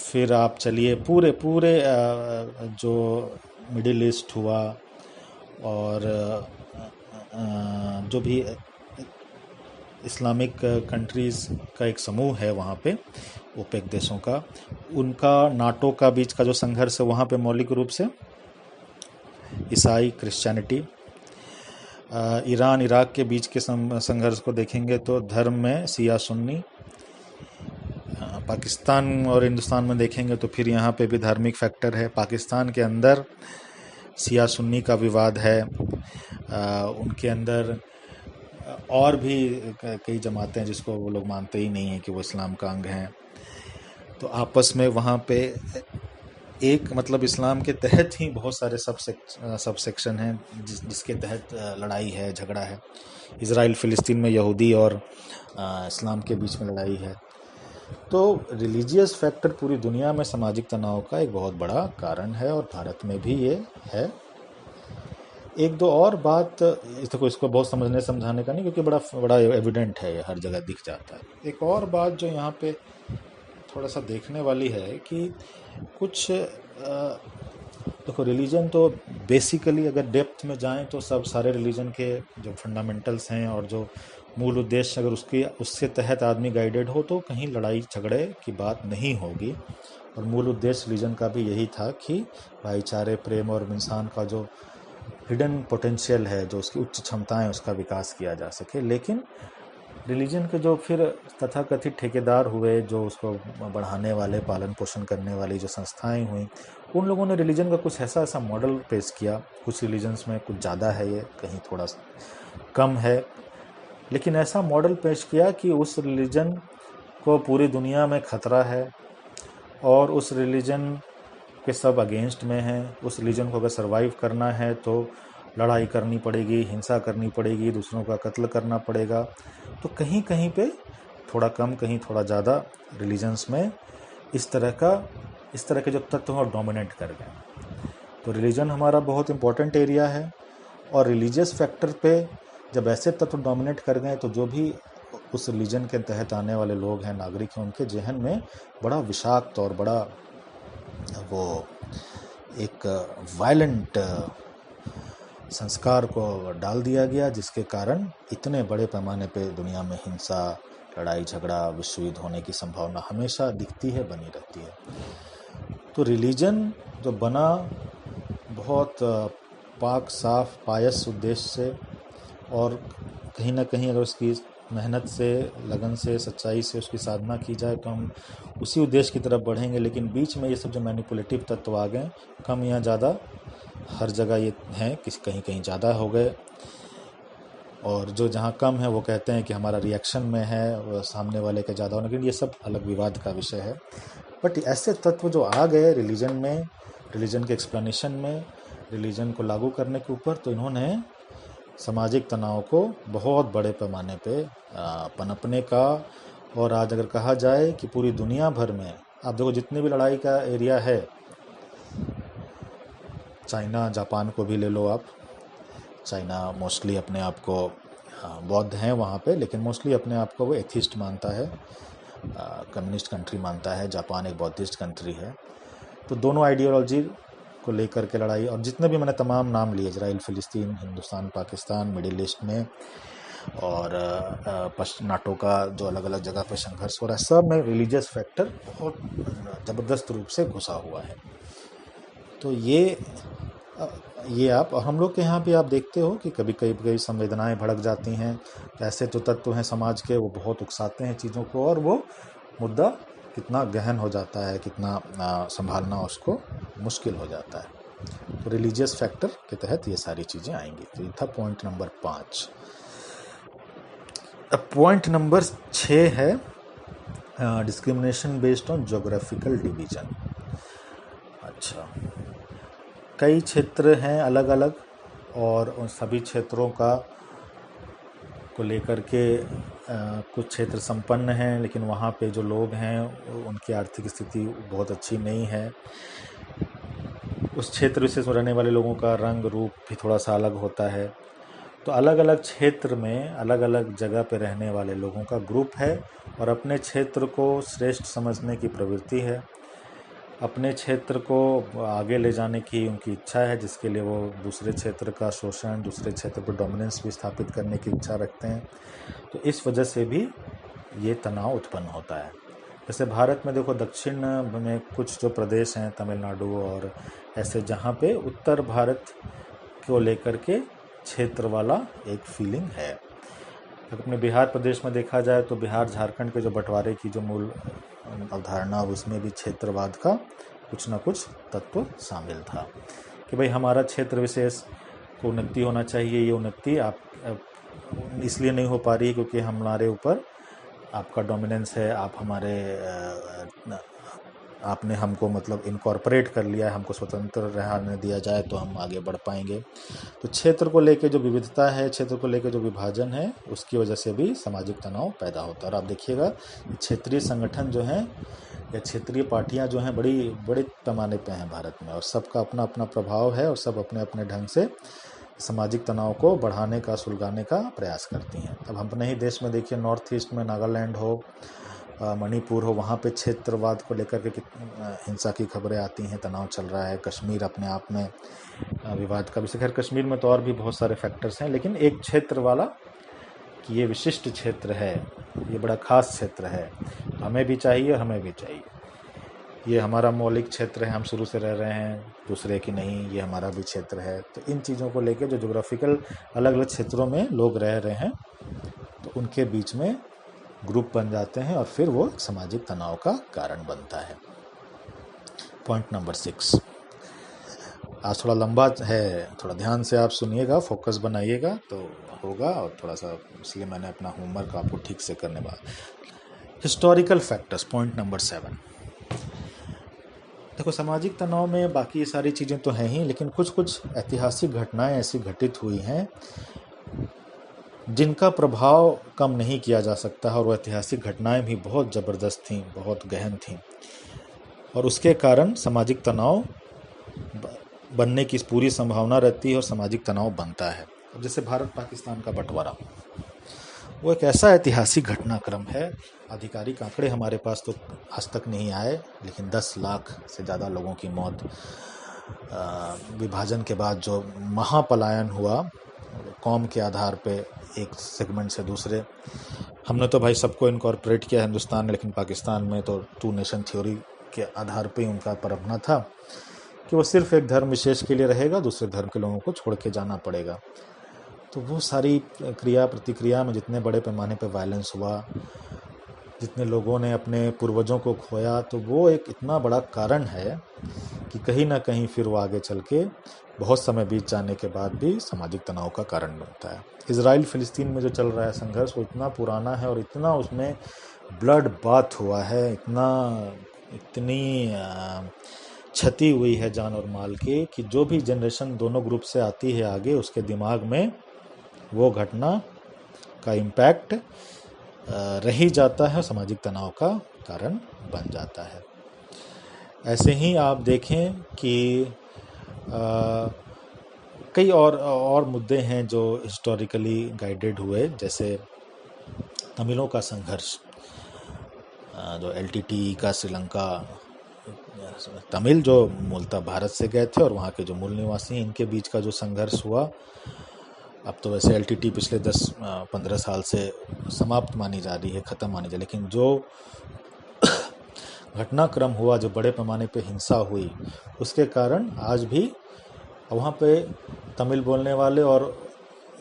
फिर आप चलिए पूरे जो मिडिल ईस्ट हुआ, और जो भी इस्लामिक कंट्रीज़ का एक समूह है वहाँ पे, ओपेक देशों का, उनका नाटो का बीच का जो संघर्ष है, वहाँ पे मौलिक रूप से ईसाई क्रिश्चियनिटी। ईरान इराक के बीच के संघर्ष को देखेंगे तो धर्म में शिया सुन्नी। पाकिस्तान और हिंदुस्तान में देखेंगे तो फिर यहाँ पे भी धार्मिक फैक्टर है। पाकिस्तान के अंदर शिया सुन्नी का विवाद है, उनके अंदर और भी कई जमातें हैं जिसको वो लोग मानते ही नहीं हैं कि वो इस्लाम का अंग हैं। तो आपस में वहाँ पे एक मतलब इस्लाम के तहत ही बहुत सारे सब सेक्शन हैं जिसके तहत लड़ाई है, झगड़ा है। इजराइल फिलिस्तीन में यहूदी और इस्लाम के बीच में लड़ाई है। तो रिलीजियस फैक्टर पूरी दुनिया में सामाजिक तनाव का एक बहुत बड़ा कारण है, और भारत में भी ये है। एक दो और बात, इसको बहुत समझाने का नहीं, क्योंकि बड़ा एविडेंट है, ये हर जगह दिख जाता है। एक और बात जो यहाँ पे थोड़ा सा देखने वाली है कि कुछ देखो, रिलीजन तो बेसिकली अगर डेप्थ में जाएं तो सब सारे रिलीजन के जो फंडामेंटल्स हैं और जो मूल उद्देश्य, अगर उसके तहत आदमी गाइडेड हो तो कहीं लड़ाई झगड़े की बात नहीं होगी। और मूल उद्देश्य रिलीजन का भी यही था कि भाईचारे, प्रेम और इंसान का जो हिडन पोटेंशियल है, जो उसकी उच्च क्षमताएं, उसका विकास किया जा सके। लेकिन रिलीजन के जो फिर तथाकथित ठेकेदार हुए, जो उसको बढ़ाने वाले, पालन पोषण करने वाली जो संस्थाएं हुई, उन लोगों ने रिलीजन का कुछ ऐसा मॉडल पेश किया। कुछ रिलीजन्स में कुछ ज़्यादा है, ये कहीं थोड़ा कम है, लेकिन ऐसा मॉडल पेश किया कि उस रिलीजन को पूरी दुनिया में खतरा है, और उस रिलीजन के सब अगेंस्ट में हैं। उस रिलीजन को अगर सर्वाइव करना है तो लड़ाई करनी पड़ेगी, हिंसा करनी पड़ेगी, दूसरों का कत्ल करना पड़ेगा। तो कहीं कहीं पे थोड़ा कम, कहीं थोड़ा ज़्यादा रिलीजन्स में इस तरह के जो तत्व हैं डोमिनेट कर गए। तो रिलीजन हमारा बहुत इम्पोर्टेंट एरिया है, और रिलीजियस फैक्टर पे जब ऐसे तत्व डोमिनेट कर गए तो जो भी उस रिलीजन के तहत आने वाले लोग हैं, नागरिक हैं, उनके जहन में बड़ा विषाक्त और बड़ा वो एक वायलेंट संस्कार को डाल दिया गया, जिसके कारण इतने बड़े पैमाने पे दुनिया में हिंसा, लड़ाई झगड़ा, विश्व युद्ध होने की संभावना हमेशा दिखती है, बनी रहती है। तो रिलीजन जो बना बहुत पाक साफ पायस उद्देश्य से, और कहीं ना कहीं अगर उसकी मेहनत से, लगन से, सच्चाई से उसकी साधना की जाए तो हम उसी उद्देश्य की तरफ बढ़ेंगे। लेकिन बीच में ये सब जो मैनिपुलेटिव तत्व आ गए, कम या ज़्यादा हर जगह ये हैं, कहीं कहीं ज़्यादा हो गए, और जो जहाँ कम है वो कहते हैं कि हमारा रिएक्शन में है, सामने वाले के ज़्यादा होने के लिए। ये सब अलग विवाद का विषय है। बट ऐसे तत्व जो आ गए रिलीजन में, रिलीजन के एक्सप्लेनेशन में, रिलीजन को लागू करने के ऊपर, तो इन्होंने सामाजिक तनाव को बहुत बड़े पैमाने पे पनपने का, और आज अगर कहा जाए कि पूरी दुनिया भर में आप देखो जितने भी लड़ाई का एरिया है, चाइना, जापान को भी ले लो आप। चाइना मोस्टली अपने आप को बौद्ध हैं वहाँ पे, लेकिन मोस्टली अपने आप को वो एथिस्ट मानता है, कम्युनिस्ट कंट्री मानता है। जापान एक बौद्धिस्ट कंट्री है। तो दोनों आइडियोलॉजी को लेकर के लड़ाई, और जितने भी मैंने तमाम नाम लिए, इजराइल, फिलिस्तीन, हिंदुस्तान, पाकिस्तान, मिडिल ईस्ट में, और नाटो का जो अलग अलग जगह पे संघर्ष हो रहा है, सब में रिलीजियस फैक्टर बहुत ज़बरदस्त रूप से घुसा हुआ है। तो ये आप, और हम लोग के यहाँ पे आप देखते हो कि कभी कभी संवेदनाएं भड़क जाती हैं। तो ऐसे जो तत्व हैं समाज के, वो बहुत उकसाते हैं चीज़ों को, और वो मुद्दा कितना गहन हो जाता है, कितना संभालना उसको मुश्किल हो जाता है। तो रिलीजियस फैक्टर के तहत ये सारी चीज़ें आएंगी। तो ये था पॉइंट नंबर 5। अब पॉइंट नंबर 6 है discrimination based on geographical division. अच्छा, कई क्षेत्र हैं अलग अलग, और उन सभी क्षेत्रों को लेकर के कुछ क्षेत्र संपन्न हैं, लेकिन वहाँ पे जो लोग हैं उनकी आर्थिक स्थिति बहुत अच्छी नहीं है। उस क्षेत्र विशेष में रहने वाले लोगों का रंग रूप भी थोड़ा सा अलग होता है। तो अलग अलग क्षेत्र में अलग अलग जगह पे रहने वाले लोगों का ग्रुप है, और अपने क्षेत्र को श्रेष्ठ समझने की प्रवृत्ति है, अपने क्षेत्र को आगे ले जाने की उनकी इच्छा है, जिसके लिए वो दूसरे क्षेत्र का शोषण, दूसरे क्षेत्र पर डोमिनेंस भी स्थापित करने की इच्छा रखते हैं। तो इस वजह से भी ये तनाव उत्पन्न होता है। जैसे भारत में देखो, दक्षिण में कुछ जो प्रदेश हैं, तमिलनाडु और ऐसे, जहाँ पे उत्तर भारत को लेकर के क्षेत्र वाला एक फीलिंग है। अपने बिहार प्रदेश में देखा जाए तो बिहार झारखंड के जो बंटवारे की जो मूल अवधारणा, उसमें भी क्षेत्रवाद का कुछ ना कुछ तत्व शामिल था कि भाई हमारा क्षेत्र विशेष को उन्नति होना चाहिए। ये उन्नति आप इसलिए नहीं हो पा रही क्योंकि हमारे ऊपर आपका डोमिनेंस है, आप हमारे आपने हमको मतलब इनकॉर्पोरेट कर लिया है, हमको स्वतंत्र रहने दिया जाए तो हम आगे बढ़ पाएंगे। तो क्षेत्र को लेके जो विविधता है, क्षेत्र को लेके जो विभाजन है, उसकी वजह से भी सामाजिक तनाव पैदा होता है। और आप देखिएगा क्षेत्रीय संगठन जो हैं या क्षेत्रीय पार्टियां जो हैं बड़े पैमाने पे हैं भारत में, और सबका अपना अपना प्रभाव है, और सब अपने अपने ढंग से सामाजिक तनाव को बढ़ाने का, सुलगाने का प्रयास करती हैं। अब हम अपने ही देश में देखिए, नॉर्थ ईस्ट में नागालैंड हो, मणिपुर हो, वहाँ पे क्षेत्रवाद को लेकर के हिंसा की खबरें आती हैं, तनाव चल रहा है। कश्मीर अपने आप में विवाद का विषय। खैर कश्मीर में तो और भी बहुत सारे फैक्टर्स हैं, लेकिन एक क्षेत्र वाला कि ये विशिष्ट क्षेत्र है, ये बड़ा खास क्षेत्र है, हमें भी चाहिए और हमें भी चाहिए, ये हमारा मौलिक क्षेत्र है, हम शुरू से रह रहे हैं, दूसरे की नहीं, ये हमारा भी क्षेत्र है। तो इन चीज़ों को लेकर जो ज्योग्राफिकल अलग अलग क्षेत्रों में लोग रह रहे हैं, तो उनके बीच में ग्रुप बन जाते हैं, और फिर वो सामाजिक तनाव का कारण बनता है। पॉइंट नंबर 6 आज थोड़ा लंबा है, थोड़ा ध्यान से आप सुनिएगा, फोकस बनाइएगा तो होगा, और थोड़ा सा इसलिए मैंने अपना होमवर्क आपको ठीक से करने वाला। Historical factors, point number 7। देखो, सामाजिक तनाव में बाकी ये सारी चीज़ें तो हैं ही, लेकिन कुछ कुछ ऐतिहासिक घटनाएं ऐसी घटित हुई हैं जिनका प्रभाव कम नहीं किया जा सकता है, और वो ऐतिहासिक घटनाएं भी बहुत ज़बरदस्त थीं, बहुत गहन थीं, और उसके कारण सामाजिक तनाव बनने की पूरी संभावना रहती है और सामाजिक तनाव बनता है। अब जैसे भारत पाकिस्तान का बंटवारा, वो एक ऐसा ऐतिहासिक घटनाक्रम है। आधिकारिक आंकड़े हमारे पास तो आज तक नहीं आए, लेकिन 10 लाख से ज़्यादा लोगों की मौत, विभाजन के बाद जो महापलायन हुआ कौम के आधार पे एक सेगमेंट से दूसरे, हमने तो भाई सबको इनकॉर्पोरेट किया हिंदुस्तान में, लेकिन पाकिस्तान में तो 2 नेशन थ्योरी के आधार पे उनका परखना था कि वो सिर्फ एक धर्म विशेष के लिए रहेगा, दूसरे धर्म के लोगों को छोड़ के जाना पड़ेगा। तो वो सारी क्रिया प्रतिक्रिया में जितने बड़े पैमाने पे वायलेंस हुआ, जितने लोगों ने अपने पूर्वजों को खोया, तो वो एक इतना बड़ा कारण है कि कहीं ना कहीं फिर वो आगे चल के बहुत समय बीत जाने के बाद भी सामाजिक तनाव का कारण बनता है। इजराइल फिलिस्तीन में जो चल रहा है संघर्ष, वो इतना पुराना है और इतना उसमें ब्लड बाथ हुआ है, इतनी क्षति हुई है जान और माल की, कि जो भी जनरेशन दोनों ग्रुप से आती है आगे, उसके दिमाग में वो घटना का इम्पैक्ट रह जाता है, सामाजिक तनाव का कारण बन जाता है। ऐसे ही आप देखें कि कई और मुद्दे हैं जो हिस्टोरिकली गाइडेड हुए, जैसे तमिलों का संघर्ष, जो एलटीटी का श्रीलंका, तमिल जो मूलतः भारत से गए थे और वहाँ के जो मूल निवासी हैं, इनके बीच का जो संघर्ष हुआ, अब तो वैसे एलटीटी पिछले 10-15 साल से समाप्त मानी जा रही है, ख़त्म मानी जा रही है, लेकिन जो घटनाक्रम हुआ, जो बड़े पैमाने पे हिंसा हुई, उसके कारण आज भी वहाँ पे तमिल बोलने वाले और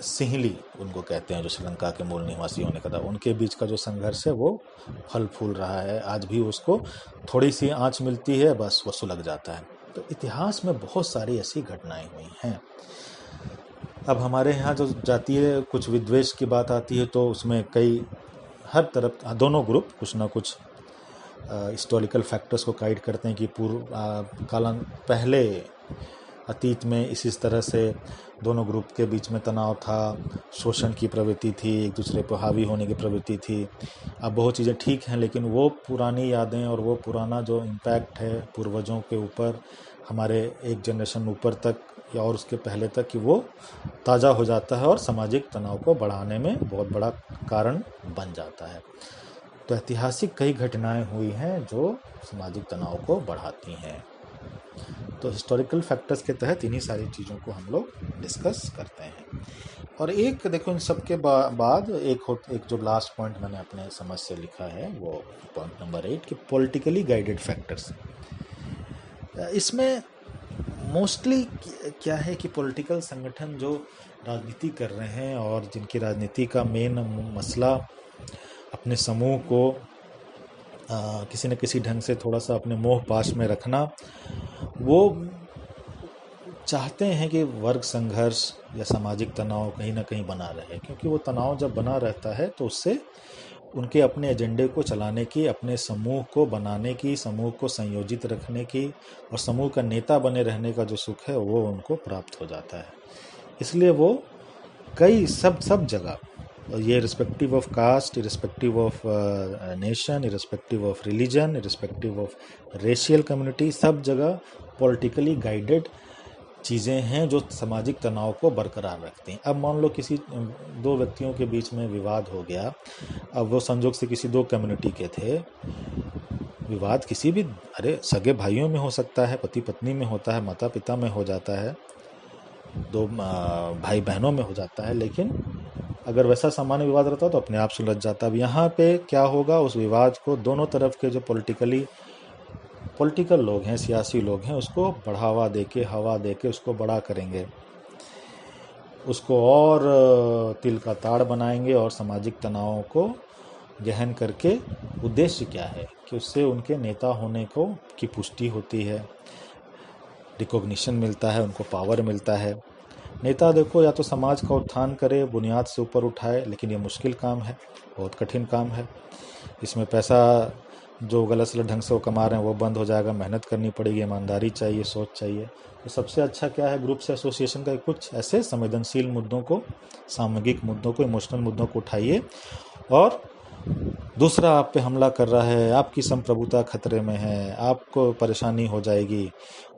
सिंहली उनको कहते हैं, जो श्रीलंका के मूल निवासी होने का था, उनके बीच का जो संघर्ष है वो फल फूल रहा है। आज भी उसको थोड़ी सी आंच मिलती है, बस वो सुलग जाता है। तो इतिहास में बहुत सारी ऐसी घटनाएं हुई हैं। अब हमारे यहाँ जो जातीय कुछ विद्वेष की बात आती है, तो उसमें कई हर तरफ दोनों ग्रुप कुछ ना कुछ हिस्टोरिकल फैक्टर्स को गाइड करते हैं कि पहले अतीत में इस तरह से दोनों ग्रुप के बीच में तनाव था, शोषण की प्रवृत्ति थी, एक दूसरे पर हावी होने की प्रवृत्ति थी। अब बहुत चीज़ें ठीक हैं, लेकिन वो पुरानी यादें और वो पुराना जो इम्पैक्ट है पूर्वजों के ऊपर, हमारे एक जनरेशन ऊपर तक या और उसके पहले तक, कि वो ताज़ा हो जाता है और सामाजिक तनाव को बढ़ाने में बहुत बड़ा कारण बन जाता है। तो ऐतिहासिक कई घटनाएं हुई हैं जो सामाजिक तनाव को बढ़ाती हैं। तो हिस्टोरिकल फैक्टर्स के तहत इन्हीं सारी चीज़ों को हम लोग डिस्कस करते हैं। और एक देखो, इन सब के बाद एक जो लास्ट पॉइंट मैंने अपने समझ से लिखा है, वो पॉइंट नंबर 8 कि पॉलिटिकली गाइडेड फैक्टर्स। इसमें मोस्टली क्या है कि पॉलिटिकल संगठन जो राजनीति कर रहे हैं और जिनकी राजनीति का मेन मसला अपने समूह को किसी न किसी ढंग से थोड़ा सा अपने मोह पाश में रखना, वो चाहते हैं कि वर्ग संघर्ष या सामाजिक तनाव कहीं ना कहीं बना रहे, क्योंकि वो तनाव जब बना रहता है तो उससे उनके अपने एजेंडे को चलाने की, अपने समूह को बनाने की, समूह को संयोजित रखने की और समूह का नेता बने रहने का जो सुख है वो उनको प्राप्त हो जाता है। इसलिए वो कई सब जगह, ये respective of caste, irrespective of nation, irrespective of religion, irrespective of racial community, सब जगह पॉलिटिकली गाइडेड चीज़ें हैं जो सामाजिक तनाव को बरकरार रखती हैं। अब मान लो किसी 2 व्यक्तियों के बीच में विवाद हो गया, अब वो संजोग से किसी 2 कम्युनिटी के थे, विवाद किसी भी सगे भाइयों में हो सकता है, पति पत्नी में होता है, माता पिता में हो जाता है, 2 भाई बहनों में हो जाता है, लेकिन अगर वैसा सामान्य विवाद रहता तो अपने आप सुलझ जाता। अब यहाँ पे क्या होगा, उस विवाद को दोनों तरफ के जो पॉलिटिकल लोग हैं, सियासी लोग हैं, उसको बढ़ावा देके, हवा देके उसको बड़ा करेंगे, उसको और तिल का ताड़ बनाएंगे और सामाजिक तनावों को गहन करके, उद्देश्य क्या है कि उससे उनके नेता होने की पुष्टि होती है, रिकॉग्निशन मिलता है, उनको पावर मिलता है। नेता देखो या तो समाज का उत्थान करे, बुनियाद से ऊपर उठाए, लेकिन ये मुश्किल काम है, बहुत कठिन काम है। इसमें पैसा जो गलत सलत ढंग से वो कमा रहे हैं वो बंद हो जाएगा, मेहनत करनी पड़ेगी, ईमानदारी चाहिए, सोच चाहिए। तो सबसे अच्छा क्या है ग्रुप से एसोसिएशन का, कुछ ऐसे संवेदनशील मुद्दों को, सामूहिक मुद्दों को, इमोशनल मुद्दों को उठाइए, और दूसरा आप पे हमला कर रहा है, आपकी संप्रभुता खतरे में है, आपको परेशानी हो जाएगी,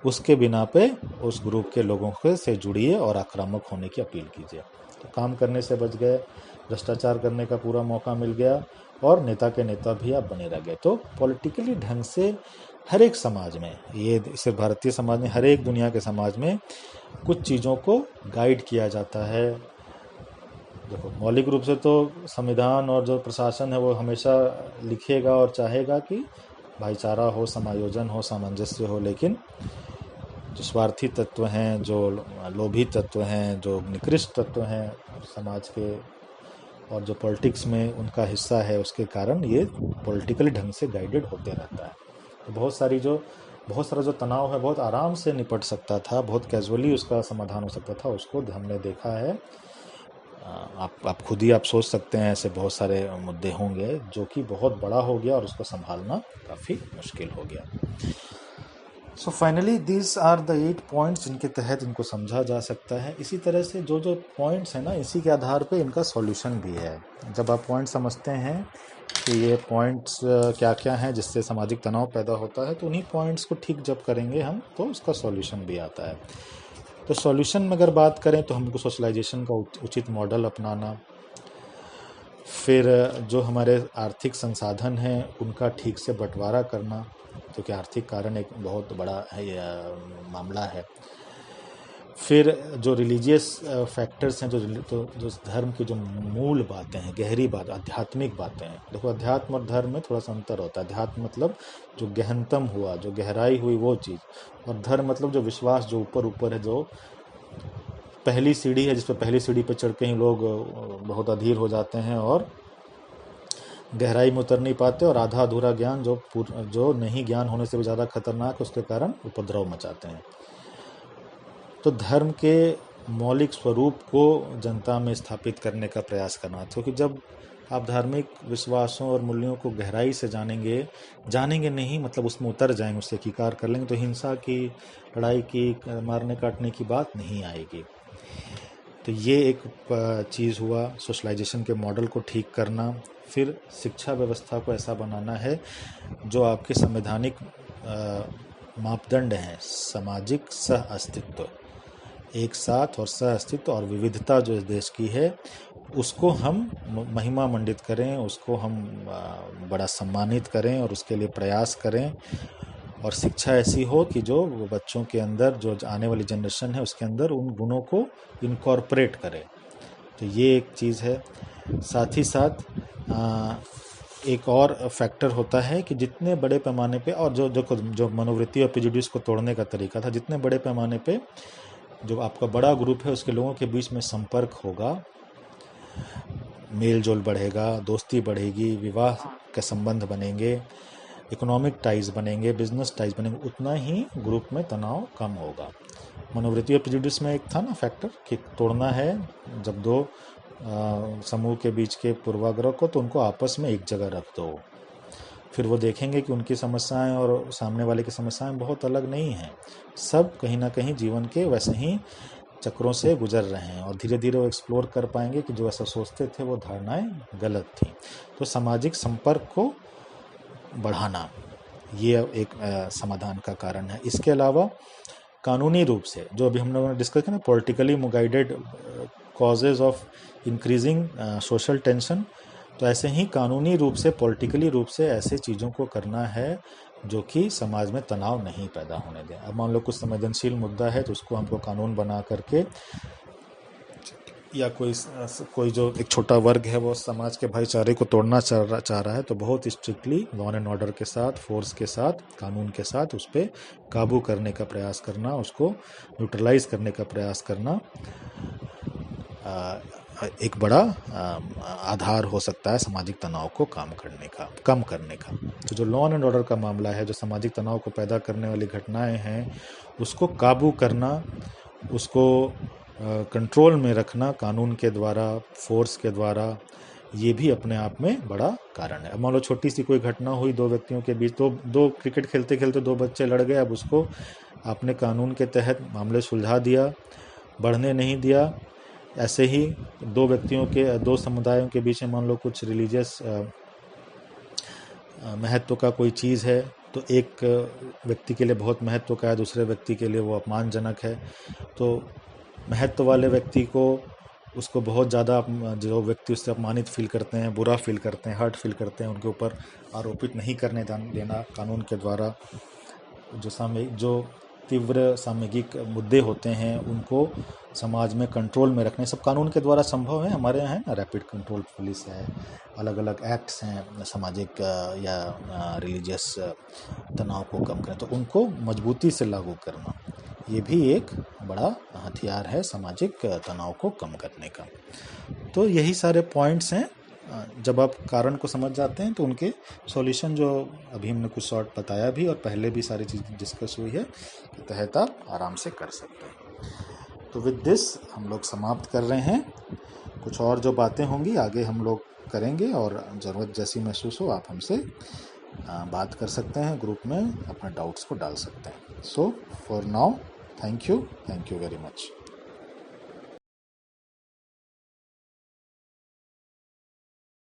उसके बिना पे उस ग्रुप के लोगों के से जुड़िए और आक्रामक होने की अपील कीजिए। तो काम करने से बच गए, भ्रष्टाचार करने का पूरा मौका मिल गया, और नेता के नेता भी आप बने रह गए। तो पॉलिटिकली ढंग से हर एक समाज में, ये सिर्फ भारतीय समाज में, हर एक दुनिया के समाज में कुछ चीज़ों को गाइड किया जाता है। देखो, मौलिक रूप से तो संविधान और जो प्रशासन है वो हमेशा लिखेगा और चाहेगा कि भाईचारा हो, समायोजन हो, सामंजस्य हो, लेकिन जो स्वार्थी तत्व हैं, जो लोभी तत्व हैं, जो निकृष्ट तत्व हैं समाज के, और जो पॉलिटिक्स में उनका हिस्सा है, उसके कारण ये पॉलिटिकली ढंग से गाइडेड होते रहता है। तो बहुत सारा जो तनाव है बहुत आराम से निपट सकता था, बहुत कैजुअली उसका समाधान हो सकता था, उसको हमने देखा है। आप खुद ही आप सोच सकते हैं, ऐसे बहुत सारे मुद्दे होंगे जो कि बहुत बड़ा हो गया और उसको संभालना काफ़ी मुश्किल हो गया। So finally these are the 8 points जिनके तहत इनको समझा जा सकता है। इसी तरह से जो जो पॉइंट्स हैं ना, इसी के आधार पे इनका सॉल्यूशन भी है। जब आप पॉइंट समझते हैं कि ये पॉइंट्स क्या क्या हैं जिससे सामाजिक तनाव पैदा होता है, तो उन्हीं पॉइंट्स को ठीक जब करेंगे हम, तो उसका सॉल्यूशन भी आता है। तो सॉल्यूशन में अगर बात करें तो हमको सोशलाइजेशन का उचित मॉडल अपनाना, फिर जो हमारे आर्थिक संसाधन हैं उनका ठीक से बंटवारा करना, क्योंकि आर्थिक कारण एक बहुत बड़ा मामला है। फिर जो रिलीजियस फैक्टर्स हैं, जो धर्म की जो मूल बातें हैं, गहरी बात, आध्यात्मिक बातें हैं। देखो, अध्यात्म और धर्म में थोड़ा सा अंतर होता है। अध्यात्म मतलब जो गहनतम हुआ, जो गहराई हुई वो चीज़, और धर्म मतलब जो विश्वास, जो ऊपर ऊपर है, जो पहली सीढ़ी है, जिस पर पहली सीढ़ी पर चढ़ के ही लोग बहुत अधीर हो जाते हैं और गहराई में उतर नहीं पाते, और आधा अधूरा ज्ञान जो नहीं ज्ञान होने से भी ज़्यादा खतरनाक, उसके कारण उपद्रव मचाते हैं। तो धर्म के मौलिक स्वरूप को जनता में स्थापित करने का प्रयास करना, क्योंकि जब आप धार्मिक विश्वासों और मूल्यों को गहराई से जानेंगे नहीं, मतलब उसमें उतर जाएंगे, उससे एकीकार कर लेंगे, तो हिंसा की, लड़ाई की, मारने काटने की बात नहीं आएगी। तो ये एक चीज़ हुआ, सोशलाइजेशन के मॉडल को ठीक करना। फिर शिक्षा व्यवस्था को ऐसा बनाना है जो आपके संवैधानिक मापदंड हैं, सामाजिक सह अस्तित्व, एक साथ और सह अस्तित्व और विविधता जो इस देश की है, उसको हम महिमा मंडित करें, उसको हम बड़ा सम्मानित करें और उसके लिए प्रयास करें। और शिक्षा ऐसी हो कि जो बच्चों के अंदर, जो आने वाली जनरेशन है उसके अंदर उन गुणों को इनकॉर्पोरेट करे। तो ये एक चीज़ है। साथ ही साथ एक और फैक्टर होता है कि जितने बड़े पैमाने पे, और जो मनोवृत्ति और प्रेजुडिस को तोड़ने का तरीका था, जितने बड़े पैमाने पे जो आपका बड़ा ग्रुप है उसके लोगों के बीच में संपर्क होगा, मेल जोल बढ़ेगा, दोस्ती बढ़ेगी, विवाह के संबंध बनेंगे, इकोनॉमिक टाइज बनेंगे, बिजनेस टाइज बनेंगे, उतना ही ग्रुप में तनाव कम होगा। मनोवृत्ति और प्रेजुडिस में एक था ना फैक्टर कि तोड़ना है जब दो समूह के बीच के पूर्वाग्रह को, तो उनको आपस में एक जगह रख दो। फिर वो देखेंगे कि उनकी समस्याएं और सामने वाले की समस्याएं बहुत अलग नहीं हैं, सब कहीं ना कहीं जीवन के वैसे ही चक्रों से गुजर रहे हैं, और धीरे धीरे वो एक्सप्लोर कर पाएंगे कि जो ऐसा सोचते थे वो धारणाएं गलत थी। तो सामाजिक संपर्क को बढ़ाना ये एक समाधान का कारण है। इसके अलावा कानूनी रूप से, जो अभी हम लोगों ने डिस्कस किया ना, politically guided causes of increasing social tension, तो ऐसे ही कानूनी रूप से, पॉलिटिकली रूप से ऐसे चीज़ों को करना है जो कि समाज में तनाव नहीं पैदा होने दें। अब मान लो कुछ संवेदनशील मुद्दा है तो उसको हमको कानून बना करके, या कोई जो एक छोटा वर्ग है वो समाज के भाईचारे को तोड़ना चाह रहा है, तो बहुत स्ट्रिक्टली लॉ एंड ऑर्डर के साथ, फोर्स के साथ, कानून के साथ उस पर काबू करने का प्रयास करना, उसको न्यूट्रलाइज करने का प्रयास करना एक बड़ा आधार हो सकता है सामाजिक तनाव को कम करने का। तो जो लॉ एंड ऑर्डर का मामला है, जो सामाजिक तनाव को पैदा करने वाली घटनाएं हैं, उसको काबू करना, उसको कंट्रोल में रखना कानून के द्वारा, फोर्स के द्वारा, ये भी अपने आप में बड़ा कारण है। अब मान लो छोटी सी कोई घटना हुई दो व्यक्तियों के बीच, तो दो क्रिकेट खेलते खेलते दो बच्चे लड़ गए, अब उसको आपने कानून के तहत मामले सुलझा दिया, बढ़ने नहीं दिया। ऐसे ही दो व्यक्तियों के, दो समुदायों के बीच में मान लो कुछ रिलीजियस महत्व का कोई चीज़ है, तो एक व्यक्ति के लिए बहुत महत्व का है, दूसरे व्यक्ति के लिए वो अपमानजनक है, तो महत्व वाले व्यक्ति को उसको बहुत ज़्यादा जो व्यक्ति उससे अपमानित फील करते हैं, बुरा फील करते हैं, हर्ट फील करते हैं, उनके ऊपर आरोपित नहीं करने देना कानून के द्वारा। जो तीव्र सामूहिक मुद्दे होते हैं उनको समाज में कंट्रोल में रखने, सब कानून के द्वारा संभव है। हमारे यहाँ है ना, रैपिड कंट्रोल पुलिस है, अलग अलग एक्ट्स हैं सामाजिक या रिलीजियस तनाव को कम करें, तो उनको मजबूती से लागू करना, ये भी एक बड़ा हथियार है सामाजिक तनाव को कम करने का। तो यही सारे पॉइंट्स हैं। जब आप कारण को समझ जाते हैं तो उनके सॉल्यूशन, जो अभी हमने कुछ शॉर्ट बताया भी और पहले भी सारी चीज़ डिस्कस हुई है, के तहत आप आराम से कर सकते हैं। तो विद दिस हम लोग समाप्त कर रहे हैं। कुछ और जो बातें होंगी आगे हम लोग करेंगे, और ज़रूरत जैसी महसूस हो आप हमसे बात कर सकते हैं, ग्रुप में अपने डाउट्स को डाल सकते हैं। So for now, thank you very much.